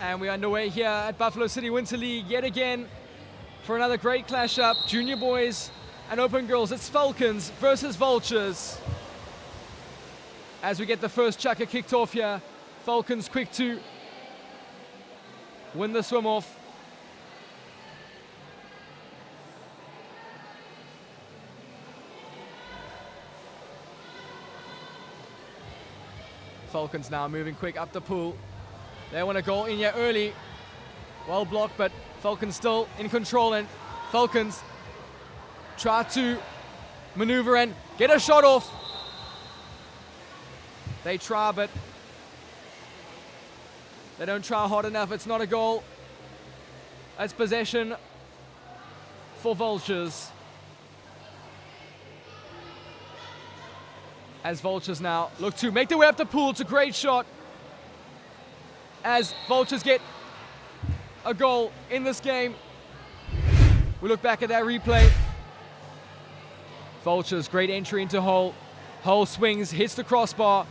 And we're underway here at Buffalo City Winter League yet again for another great clash up. Junior boys and open girls. It's Falcons versus Vultures. As we get the first chukker kicked off here, Falcons quick to win the swim off. Falcons now moving quick up the pool. They want to go in here early. Well blocked, but Falcons still in control, and Falcons try to maneuver and get a shot off. They try, but they don't try hard enough. It's not a goal. That's possession for Vultures. As Vultures now look to make their way up the pool. It's a great shot. As Vultures get a goal in this game. We look back at that replay. Vultures, great entry into Hull. Hull swings, hits the crossbar,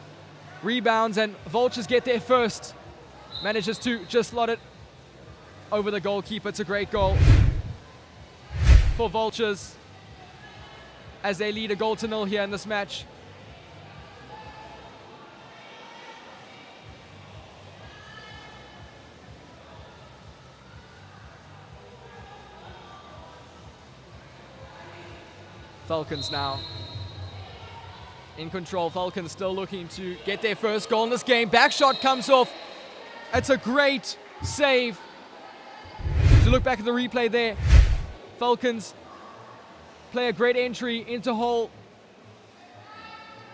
rebounds, and Vultures get there first. Manages to just slot it over the goalkeeper. It's a great goal for Vultures as they lead a 1-0 here in this match. Falcons now in control. Falcons still looking to get their first goal in this game. Back shot comes off. It's a great save. So look back at the replay there. Falcons play a great entry into Hull.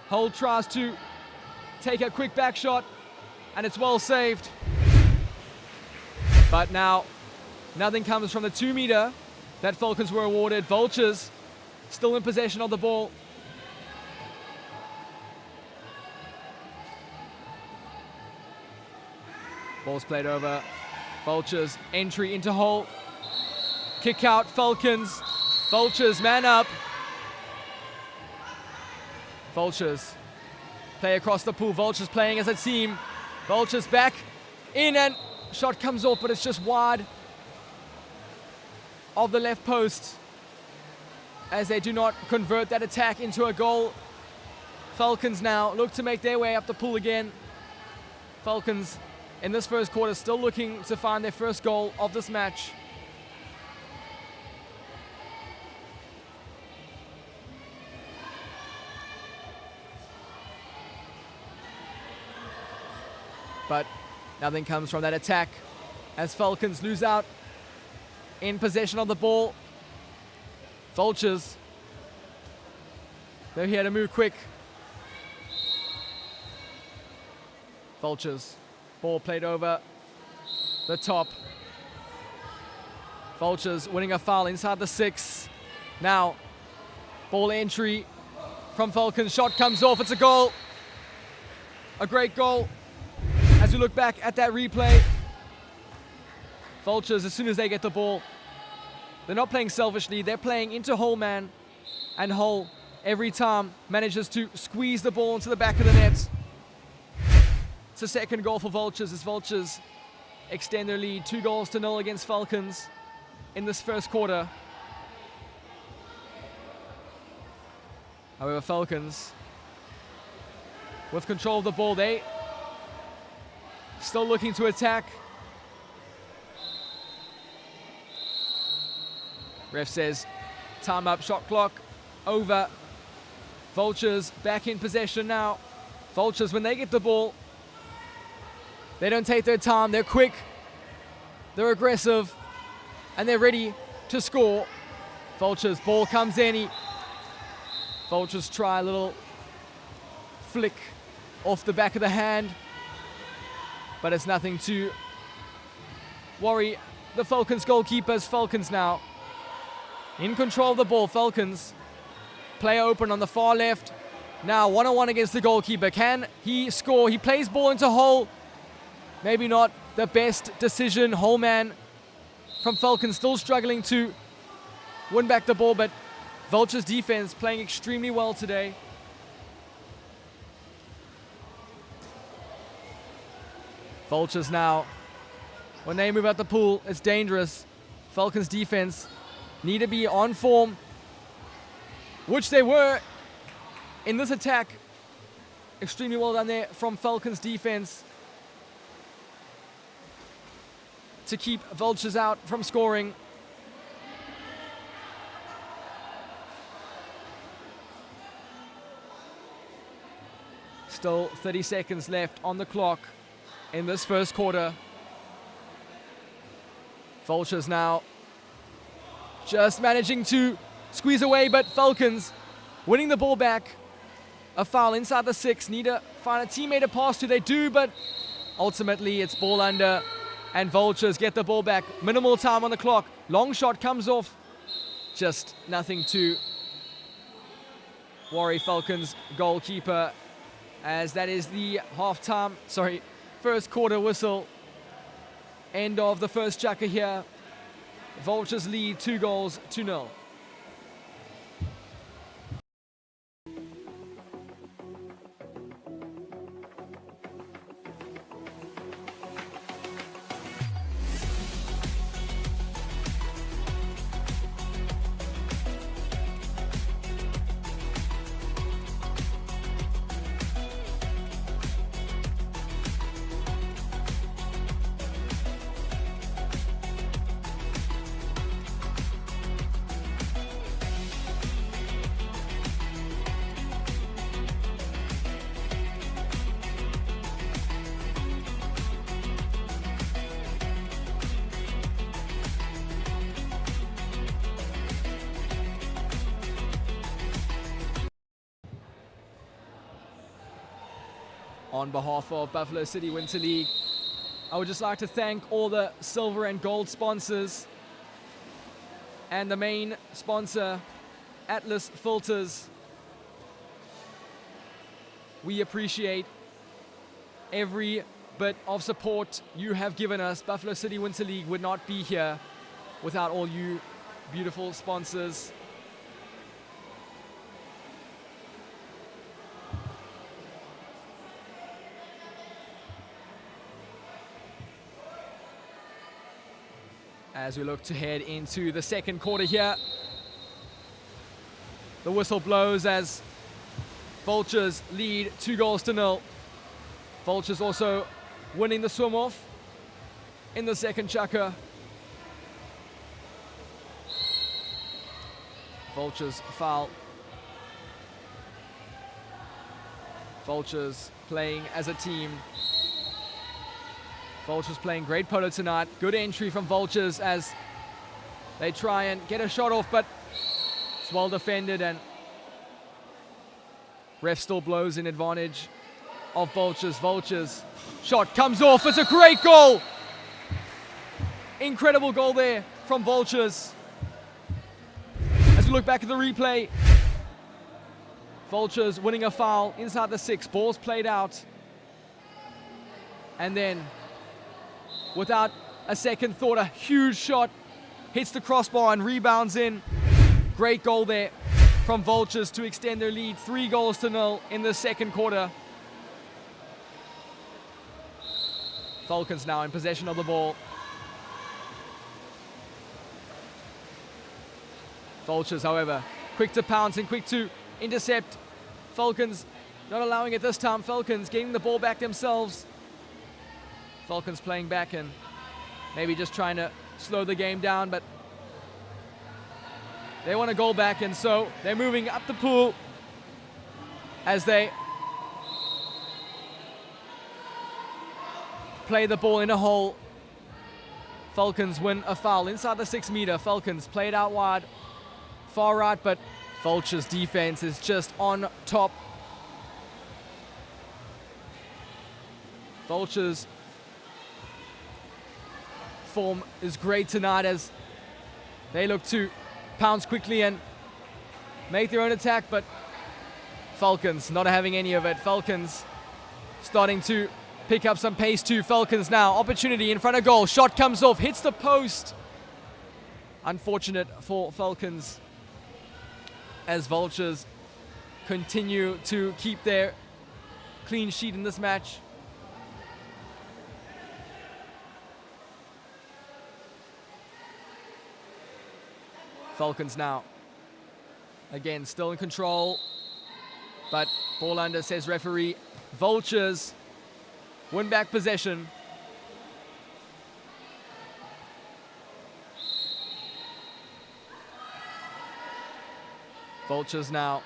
Hull tries to take a quick back shot, and it's well saved. But now nothing comes from the 2-meter that Falcons were awarded. Vultures still in possession of the ball. Ball's played over. Vultures entry into Hull. Kick out Falcons. Vultures man up. Vultures play across the pool. Vultures playing as a team. Vultures back in, and shot comes off, but it's just wide of the left post, as they do not convert that attack into a goal. Falcons now look to make their way up the pool again. Falcons in this first quarter still looking to find their first goal of this match. But nothing comes from that attack as Falcons lose out in possession of the ball. Vultures, they're here to move quick. Vultures, ball played over the top. Vultures winning a foul inside the 6. Now, ball entry from Falcons. Shot comes off. It's a goal. A great goal. As we look back at that replay, Vultures, as soon as they get the ball, they're not playing selfishly. They're playing into Hull man, and Hull every time manages to squeeze the ball into the back of the net. It's a second goal for Vultures as Vultures extend their lead 2-0 against Falcons in this first quarter. However, Falcons with control of the ball, they still looking to attack. Ref says time up, shot clock over. Vultures back in possession now. Vultures, when they get the ball, they don't take their time. They're quick, they're aggressive, and they're ready to score. Vultures, ball comes in. Vultures try a little flick off the back of the hand, but it's nothing to worry the Falcons goalkeepers. Falcons now in control of the ball. Falcons play open on the far left. Now 1-on-1 against the goalkeeper. Can he score? He plays ball into Hull. Maybe not the best decision. Hull man from Falcons still struggling to win back the ball, but Vultures defense playing extremely well today. Vultures now When they move out the pool, it's dangerous. Falcons defense need to be on form, which they were in this attack. Extremely well done there from Falcons defense to keep Vultures out from scoring. Still 30 seconds left on the clock in this first quarter. Vultures now just managing to squeeze away, but Falcons winning the ball back. A foul inside the 6. Need to find a teammate to pass to. They do, but ultimately it's ball under, and Vultures get the ball back. Minimal time on the clock. Long shot comes off. Just nothing to worry Falcons goalkeeper, as that is the first quarter whistle. End of the first chukka here. Vultures lead 2-0. On behalf of Buffalo City Winter League, I would just like to thank all the silver and gold sponsors and the main sponsor, Atlas Filters. We appreciate every bit of support you have given us. Buffalo City Winter League would not be here without all you beautiful sponsors. As we look to head into the second quarter here, the whistle blows as Vultures lead 2-0. Vultures also winning the swim-off in the second chukka. Vultures foul. Vultures playing as a team. Vultures playing great polo tonight. Good entry from Vultures as they try and get a shot off, but it's well defended, and ref still blows in advantage of Vultures. Vultures shot comes off. It's a great goal. Incredible goal there from Vultures. As we look back at the replay, Vultures winning a foul inside the 6. Ball's played out, and then without a second thought, a huge shot hits the crossbar and rebounds in. Great goal there from Vultures to extend their lead 3-0 in the second quarter. Falcons now in possession of the ball. Vultures, however, quick to pounce and quick to intercept. Falcons not allowing it this time. Falcons getting the ball back themselves. Falcons playing back and maybe just trying to slow the game down, but they want a goal back, and so they're moving up the pool as they play the ball in a hole. Falcons win a foul inside the 6 meter. Falcons play it out wide, far right, but Vultures defense is just on top. Vultures form is great tonight as they look to pounce quickly and make their own attack, but Falcons not having any of it. Falcons starting to pick up some pace too. Falcons now, opportunity in front of goal. Shot comes off, hits the post. Unfortunate for Falcons as Vultures continue to keep their clean sheet in this match. Falcons now. Again, still in control. But ball under, says referee. Vultures win back possession. Vultures now.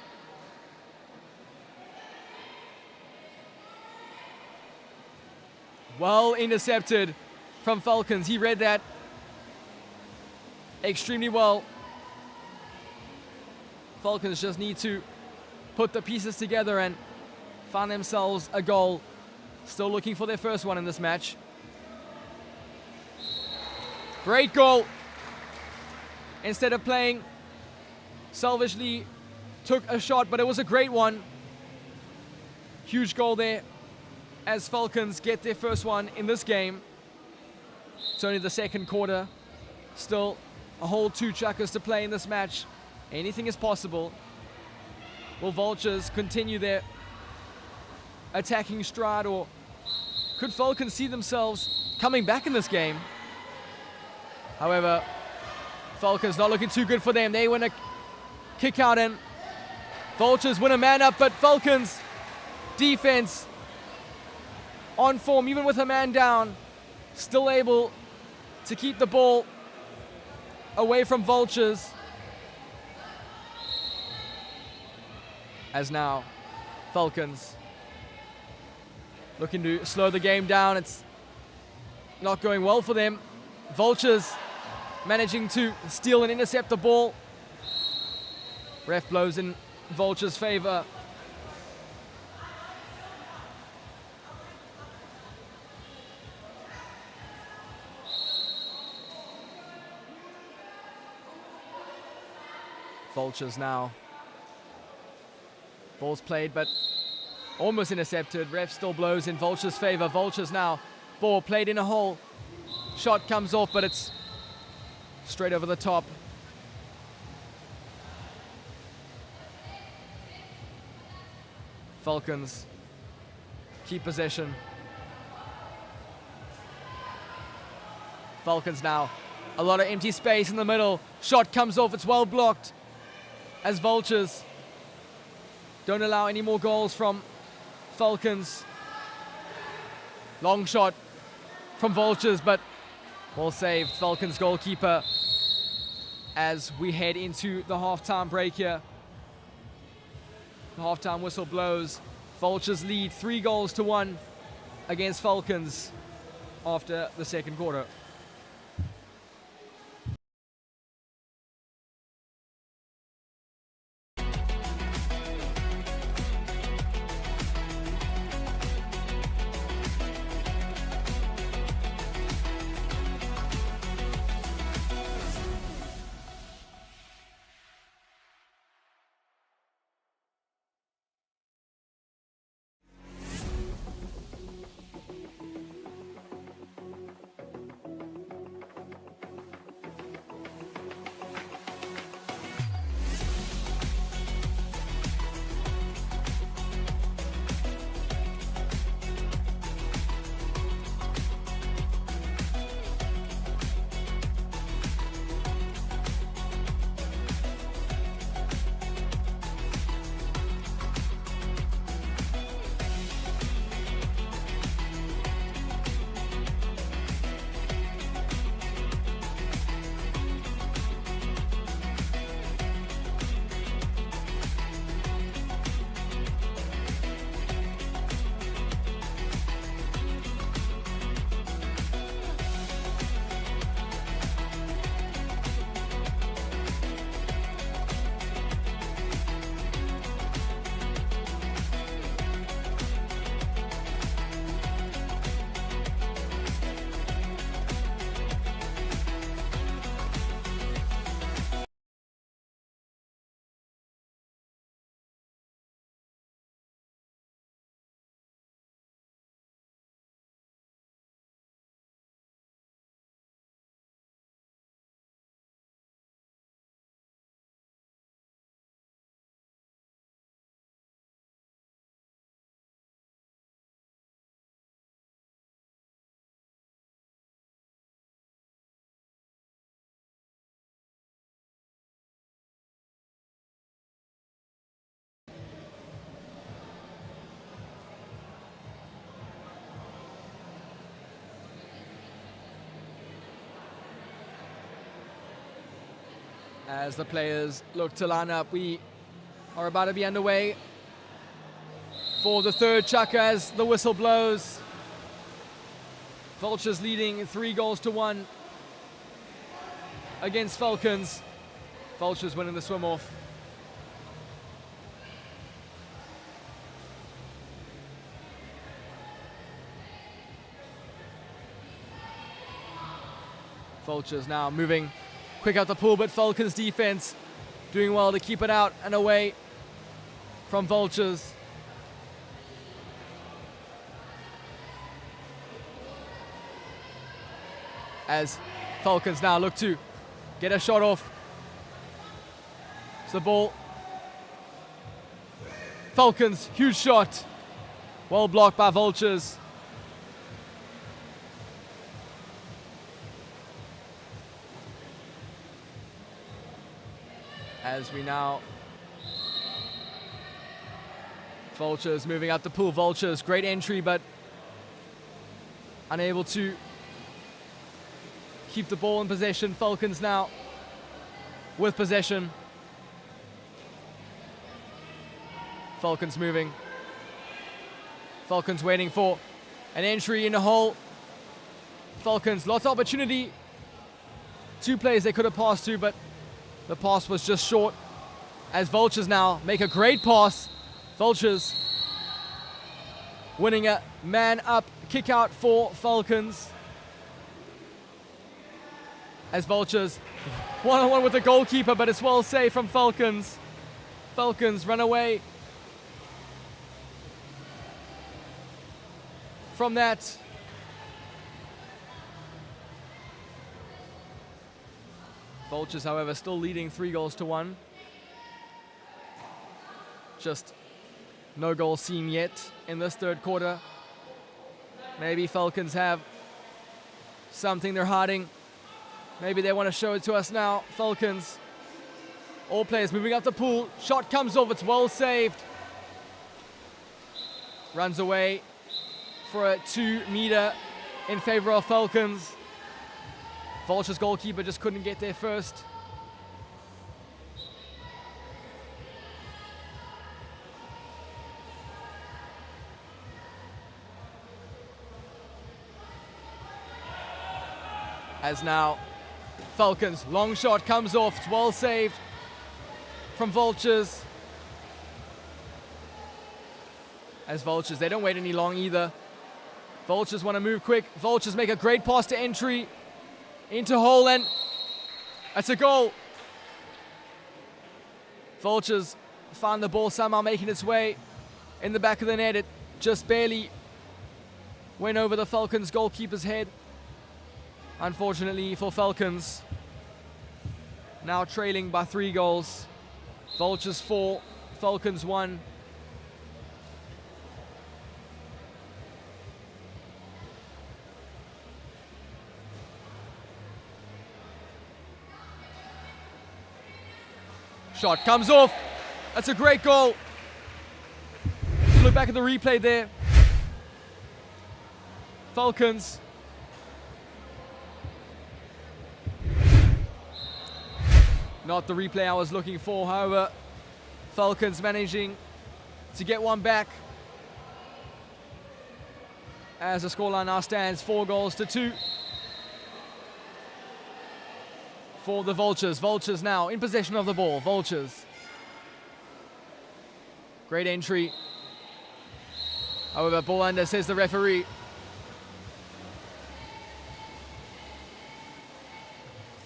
Well intercepted from Falcons. He read that extremely well. Falcons just need to put the pieces together and find themselves a goal. Still looking for their first one in this match. Great goal. Instead of playing salvagely, took a shot, but it was a great one. Huge goal there as Falcons get their first one in this game. It's only the second quarter. Still a whole 2 chukkers to play in this match. Anything is possible. Will Vultures continue their attacking stride, or could Falcons see themselves coming back in this game? However, Falcons not looking too good for them. They win a kick out and Vultures win a man up, but Falcons defense on form, even with a man down, still able to keep the ball away from Vultures. As now, Falcons looking to slow the game down. It's not going well for them. Vultures managing to steal and intercept the ball. Ref blows in Vultures' favor. Vultures now. Ball's played, but almost intercepted. Ref still blows in Vultures' favor. Vultures now. Ball played in a hole. Shot comes off, but it's straight over the top. Falcons keep possession. Falcons now. A lot of empty space in the middle. Shot comes off. It's well blocked as Vultures don't allow any more goals from Falcons. Long shot from Vultures, but well saved. Falcons goalkeeper as we head into the halftime break here. The halftime whistle blows. Vultures lead 3-1 against Falcons after the second quarter. As the players look to line up, we are about to be underway for the third chukker as the whistle blows. Vultures leading 3-1 against Falcons. Vultures winning the swim-off. Vultures now moving quick out the pool, but Falcons defense doing well to keep it out and away from Vultures. As Falcons now look to get a shot off. It's the ball. Falcons, huge shot. Well blocked by Vultures. As we now, Vultures moving out the pool. Vultures, great entry, but unable to keep the ball in possession. Falcons now with possession. Falcons moving. Falcons waiting for an entry in the hole. Falcons, lots of opportunity. 2 players they could have passed to, but the pass was just short. As Vultures now make a great pass. Vultures winning a man-up kick-out for Falcons. As Vultures one-on-one with the goalkeeper, but it's well saved from Falcons. Falcons run away from that. Vultures, however, still leading 3-1. Just no goal seen yet in this third quarter. Maybe Falcons have something they're hiding. Maybe they want to show it to us now. Falcons, all players moving up the pool. Shot comes off, it's well saved. Runs away for a 2-meter in favor of Falcons. Vultures goalkeeper just couldn't get there first. As now, Falcons, long shot comes off, it's well saved from Vultures. As Vultures, they don't wait any long either. Vultures want to move quick. Vultures make a great pass to entry into hole, and that's a goal. Vultures found the ball somehow making its way in the back of the net. It just barely went over the Falcons goalkeeper's head. Unfortunately for Falcons, now trailing by 3 goals. Vultures 4, Falcons 1. Shot comes off. That's a great goal. Look back at the replay there. Falcons. Not the replay I was looking for, however, Falcons managing to get one back. As the scoreline now stands 4-2 for the Vultures. Vultures now in possession of the ball. Vultures. Great entry. However, ball under, says the referee.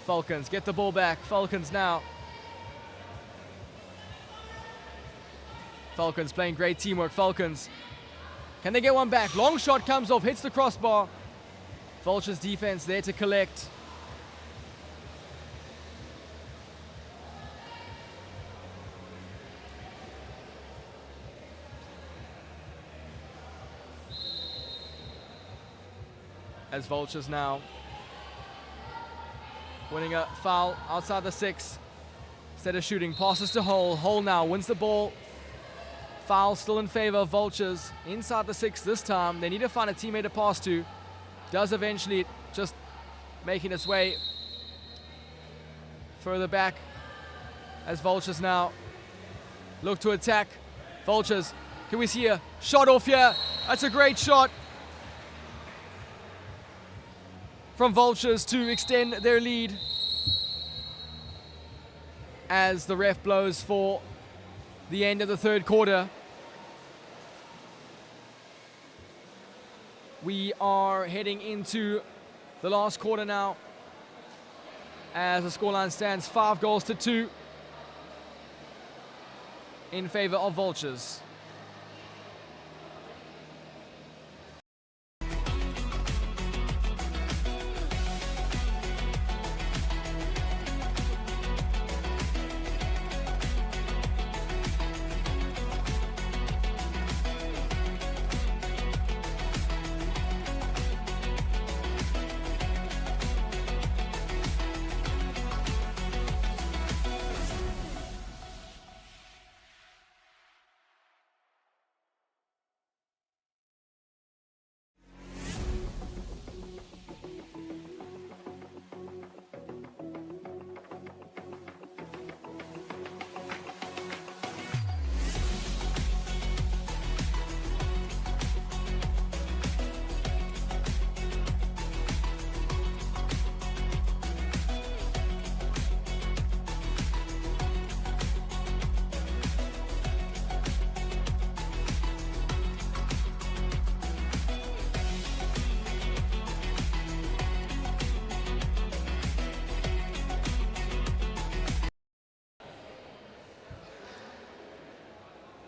Falcons get the ball back. Falcons now. Falcons playing great teamwork. Falcons. Can they get one back? Long shot comes off, hits the crossbar. Vultures defense there to collect. As Vultures now winning a foul outside the 6. Instead of shooting, passes to Hole. Hole now wins the ball. Foul still in favor of Vultures. Inside the 6 this time. They need to find a teammate to pass to. Does eventually, just making its way further back as Vultures now look to attack. Vultures, can we see a shot off here? That's a great shot from Vultures to extend their lead as the ref blows for the end of the third quarter. We are heading into the last quarter now as the scoreline stands 5-2 in favor of Vultures.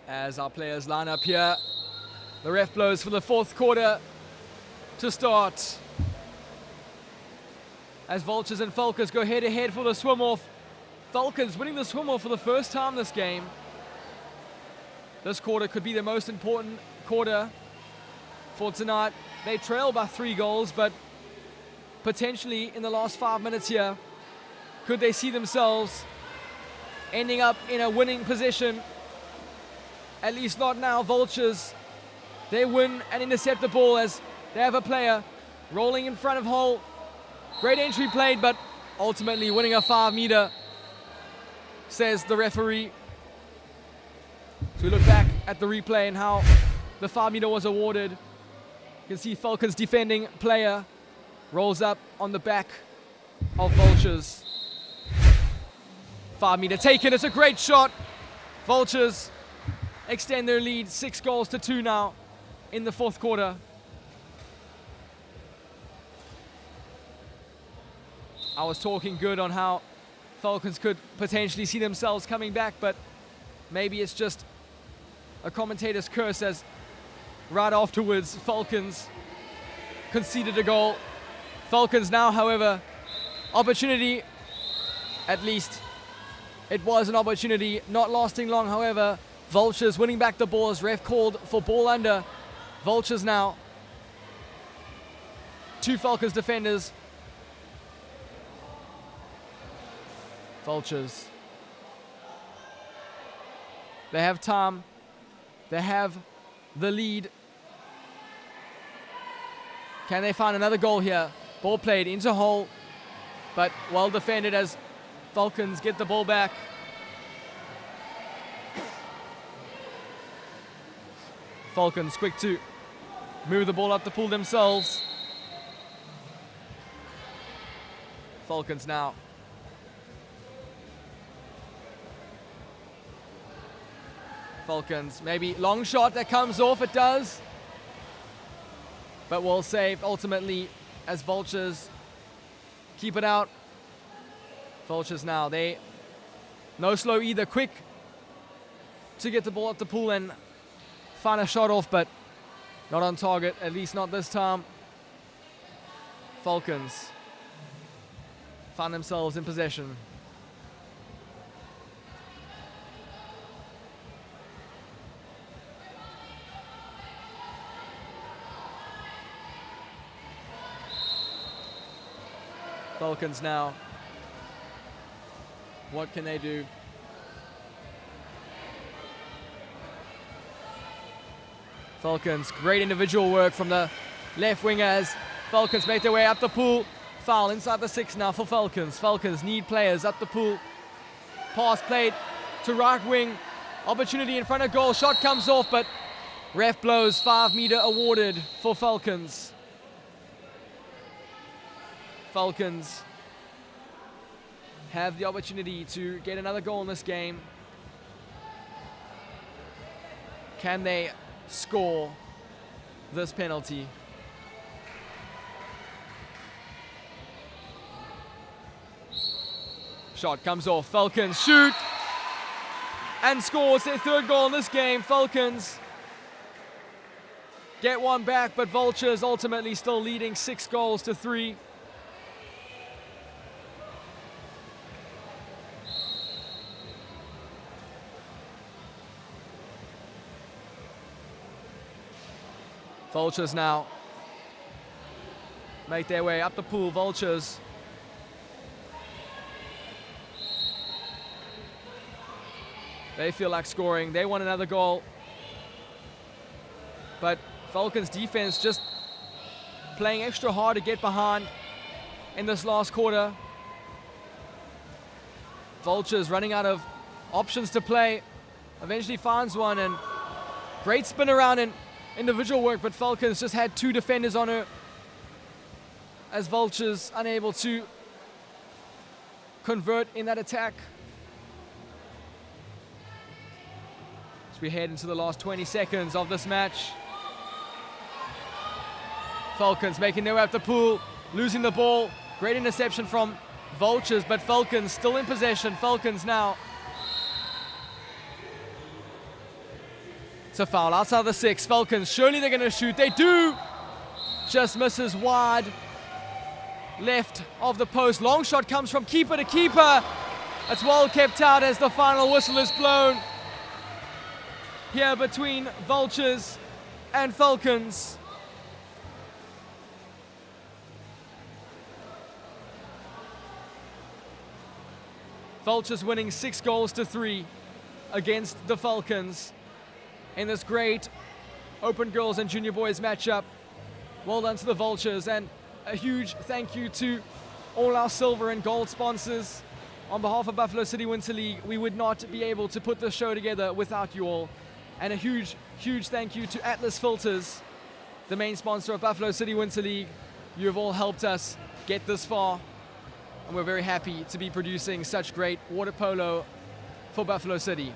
As our players line up here, the ref blows for the fourth quarter to start. As Vultures and Falcons go head-to-head for the swim-off. Falcons winning the swim-off for the first time this game. This quarter could be the most important quarter for tonight. They trail by 3 goals, but potentially in the last 5 minutes here, could they see themselves ending up in a winning position? At least not now. Vultures, they win and intercept the ball as they have a player rolling in front of hole. Great entry played, but ultimately winning a 5-meter, says the referee. So we look back at the replay and how the 5-meter was awarded. You can see Falcons defending player rolls up on the back of Vultures. 5-meter taken. It's a great shot. Vultures extend their lead 6-2 now in the fourth quarter. I was talking good on how Falcons could potentially see themselves coming back, but maybe it's just a commentator's curse as right afterwards Falcons conceded a goal. Falcons now, however, opportunity, at least it was an opportunity, not lasting long, however. Vultures winning back the ball as ref called for ball under. Vultures now. 2 Falcons defenders. Vultures. They have time. They have the lead. Can they find another goal here? Ball played into hole, but well defended as Falcons get the ball back. Falcons quick to move the ball up the pool themselves. Falcons now. Falcons, maybe long shot that comes off, it does. But well saved ultimately as Vultures keep it out. Vultures now, they no slow either, quick to get the ball up the pool and find a shot off, but not on target, at least not this time. Falcons find themselves in possession. Falcons now. What can they do? Falcons, great individual work from the left winger as Falcons make their way up the pool. Foul inside the 6 now for Falcons. Falcons need players up the pool. Pass played to right wing. Opportunity in front of goal. Shot comes off, but ref blows. 5-meter awarded for Falcons. Falcons have the opportunity to get another goal in this game. Can they score this penalty? Shot comes off. Falcons shoot and scores their third goal in this game. Falcons get one back, but Vultures ultimately still leading 6-3. Vultures now make their way up the pool. Vultures they feel like scoring. They want another goal. But Falcons defense just playing extra hard to get behind in this last quarter. Vultures running out of options to play. Eventually finds one, and great spin around and individual work, but Falcons just had 2 defenders on her as Vultures unable to convert in that attack. As we head into the last 20 seconds of this match. Falcons making their way up the pool, losing the ball. Great interception from Vultures, but Falcons still in possession. Falcons now. It's a foul outside the 6. Falcons, surely they're going to shoot. They do. Just misses wide. Left of the post. Long shot comes from keeper to keeper. It's well kept out as the final whistle is blown here between Vultures and Falcons. Vultures winning 6-3 against the Falcons in this great open girls and junior boys matchup. Well done to the Vultures, and a huge thank you to all our silver and gold sponsors. On behalf of Buffalo City Winter League, we would not be able to put this show together without you all. And a huge, huge thank you to Atlas Filters, the main sponsor of Buffalo City Winter League. You have all helped us get this far, and we're very happy to be producing such great water polo for Buffalo City.